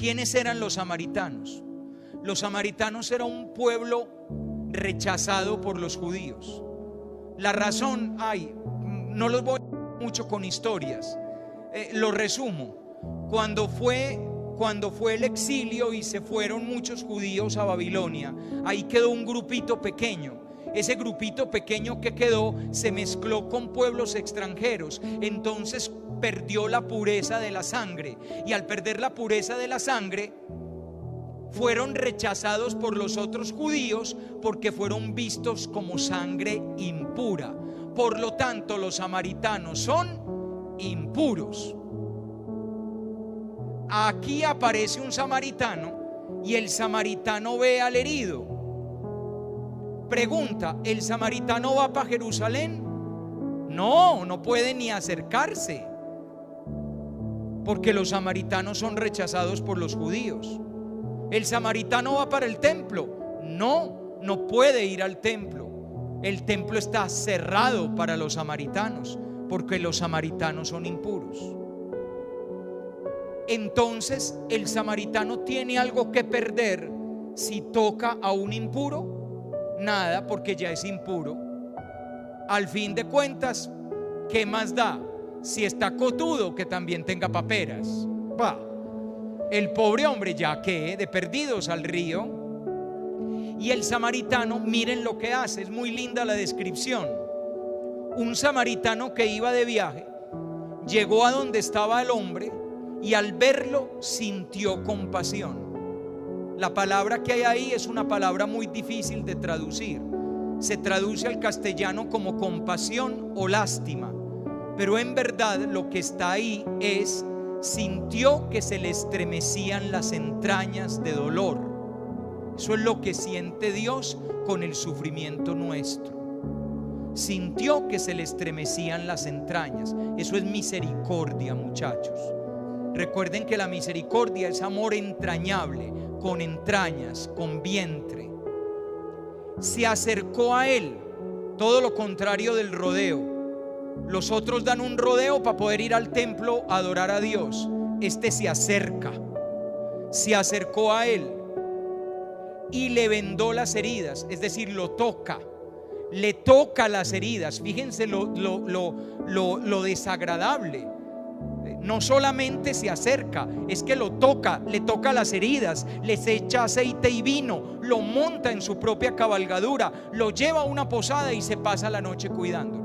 ¿quiénes eran los samaritanos? Los samaritanos era un pueblo rechazado por los judíos. La razón no los voy a mucho con historias, lo resumo. Cuando fue el exilio y se fueron muchos judíos a Babilonia, ahí quedó un grupito pequeño. Ese grupito pequeño que quedó se mezcló con pueblos extranjeros, entonces perdió la pureza de la sangre, y al perder la pureza de la sangre fueron rechazados por los otros judíos porque fueron vistos como sangre impura. Por lo tanto, los samaritanos son impuros. Aquí aparece un samaritano y el samaritano ve al herido. Pregunta: ¿el samaritano va para Jerusalén? No, no puede ni acercarse, porque los samaritanos son rechazados por los judíos. ¿El samaritano va para el templo? No, no puede ir al templo. El templo está cerrado para los samaritanos, porque los samaritanos son impuros. Entonces, ¿el samaritano tiene algo que perder si toca a un impuro? Nada, porque ya es impuro. Al fin de cuentas, ¿qué más da? Si está cotudo, que también tenga paperas. El pobre hombre, ya que de perdidos al río. Y el samaritano, miren lo que hace, es muy linda la descripción. Un samaritano que iba de viaje llegó a donde estaba el hombre y al verlo sintió compasión. La palabra que hay ahí es una palabra muy difícil de traducir. Se traduce al castellano como compasión o lástima, pero en verdad lo que está ahí es: sintió que se le estremecían las entrañas de dolor. Eso es lo que siente Dios con el sufrimiento nuestro. Sintió que se le estremecían las entrañas. Eso es misericordia, muchachos. Recuerden que la misericordia es amor entrañable, con entrañas, con vientre. Se acercó a él, todo lo contrario del rodeo. Los otros dan un rodeo para poder ir al templo a adorar a Dios. Este se acerca. Se acercó a él y le vendó las heridas, es decir, lo toca. Le toca las heridas. Fíjense lo desagradable. No solamente se acerca, es que lo toca, le toca las heridas, les echa aceite y vino, lo monta en su propia cabalgadura, lo lleva a una posada y se pasa la noche cuidándolo.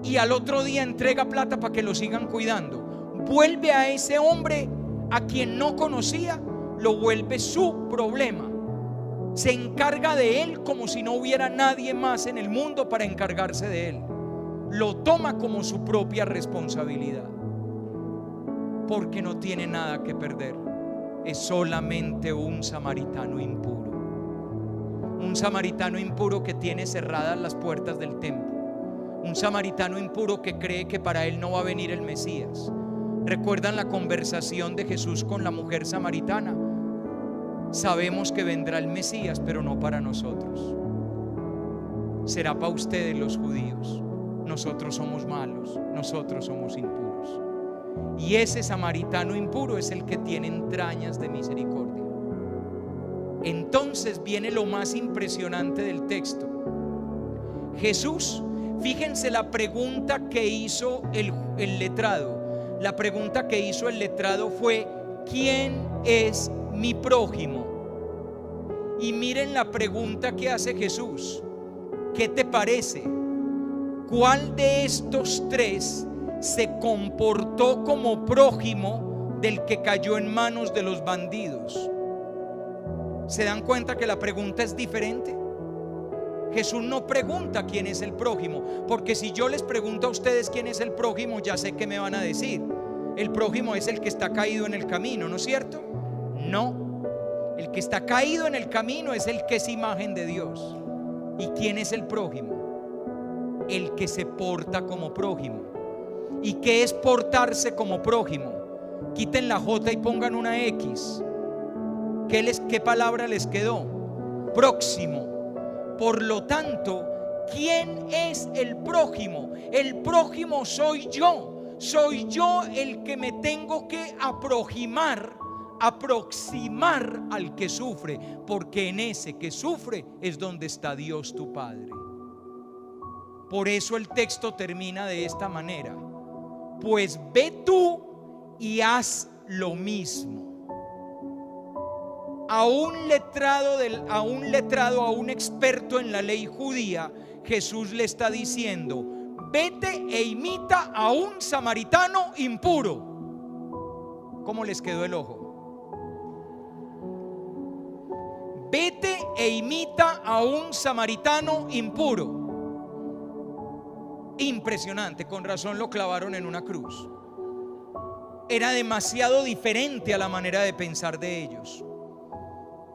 Y al otro día entrega plata para que lo sigan cuidando. Vuelve a ese hombre a quien no conocía, lo vuelve su problema. Se encarga de él como si no hubiera nadie más en el mundo para encargarse de él. Lo toma como su propia responsabilidad, porque no tiene nada que perder. Es solamente un samaritano impuro. Un samaritano impuro que tiene cerradas las puertas del templo. Un samaritano impuro que cree que para él no va a venir el Mesías. ¿Recuerdan la conversación de Jesús con la mujer samaritana? Sabemos que vendrá el Mesías, pero no para nosotros. Será para ustedes los judíos. Nosotros somos malos, nosotros somos impuros. Y ese samaritano impuro es el que tiene entrañas de misericordia. Entonces viene lo más impresionante del texto. Jesús, fíjense la pregunta que hizo el letrado. La pregunta que hizo el letrado fue: ¿quién es mi prójimo? Y miren la pregunta que hace Jesús: ¿qué te parece? ¿Cuál de estos tres se comportó como prójimo del que cayó en manos de los bandidos? ¿Se dan cuenta que la pregunta es diferente? Jesús no pregunta quién es el prójimo, porque si yo les pregunto a ustedes quién es el prójimo, ya sé qué me van a decir. El prójimo es el que está caído en el camino, ¿no es cierto? No, el que está caído en el camino es el que es imagen de Dios. ¿Y quién es el prójimo? El que se porta como prójimo. ¿Y qué es portarse como prójimo? Quiten la J y pongan una X. ¿Qué palabra les quedó? Próximo. Por lo tanto, ¿quién es el prójimo? El prójimo soy yo. soy yo el que me tengo que aproximar al que sufre, porque en ese que sufre es donde está Dios tu Padre. Por eso el texto termina de esta manera: pues ve tú y haz lo mismo. A un letrado, a un experto en la ley judía, Jesús le está diciendo: vete e imita a un samaritano impuro. ¿Cómo les quedó el ojo? Vete e imita a un samaritano impuro. Impresionante, con razón lo clavaron en una cruz. Era demasiado diferente a la manera de pensar de ellos.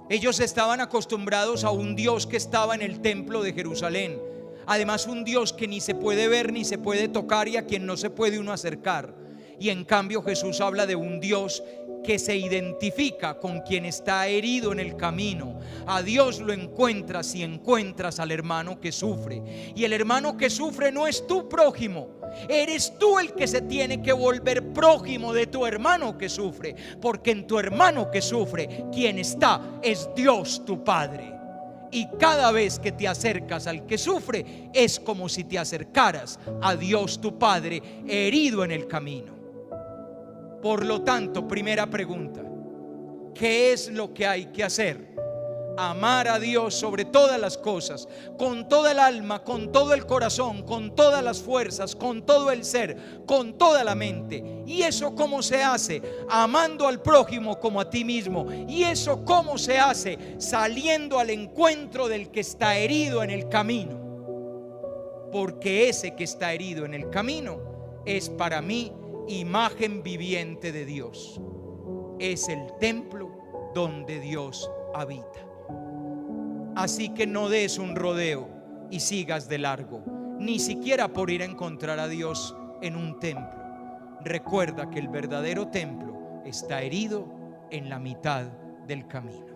Ellos estaban acostumbrados a un Dios que estaba en el templo de Jerusalén. Además, un Dios que ni se puede ver ni se puede tocar y a quien no se puede uno acercar. Y en cambio Jesús habla de un Dios que se identifica con quien está herido en el camino. A Dios lo encuentras si encuentras al hermano que sufre. Y el hermano que sufre no es tu prójimo. Eres tú el que se tiene que volver prójimo de tu hermano que sufre, porque en tu hermano que sufre quien está es Dios tu Padre. Y cada vez que te acercas al que sufre es como si te acercaras a Dios tu Padre herido en el camino. Por lo tanto, primera pregunta: ¿qué es lo que hay que hacer? Amar a Dios sobre todas las cosas, con toda el alma, con todo el corazón, con todas las fuerzas, con todo el ser, con toda la mente. ¿Y eso cómo se hace? Amando al prójimo como a ti mismo. ¿Y eso cómo se hace? Saliendo al encuentro del que está herido en el camino. Porque ese que está herido en el camino es para mí imagen viviente de Dios. Es el templo donde Dios habita. Así que no des un rodeo y sigas de largo, ni siquiera por ir a encontrar a Dios en un templo. Recuerda que el verdadero templo está herido en la mitad del camino.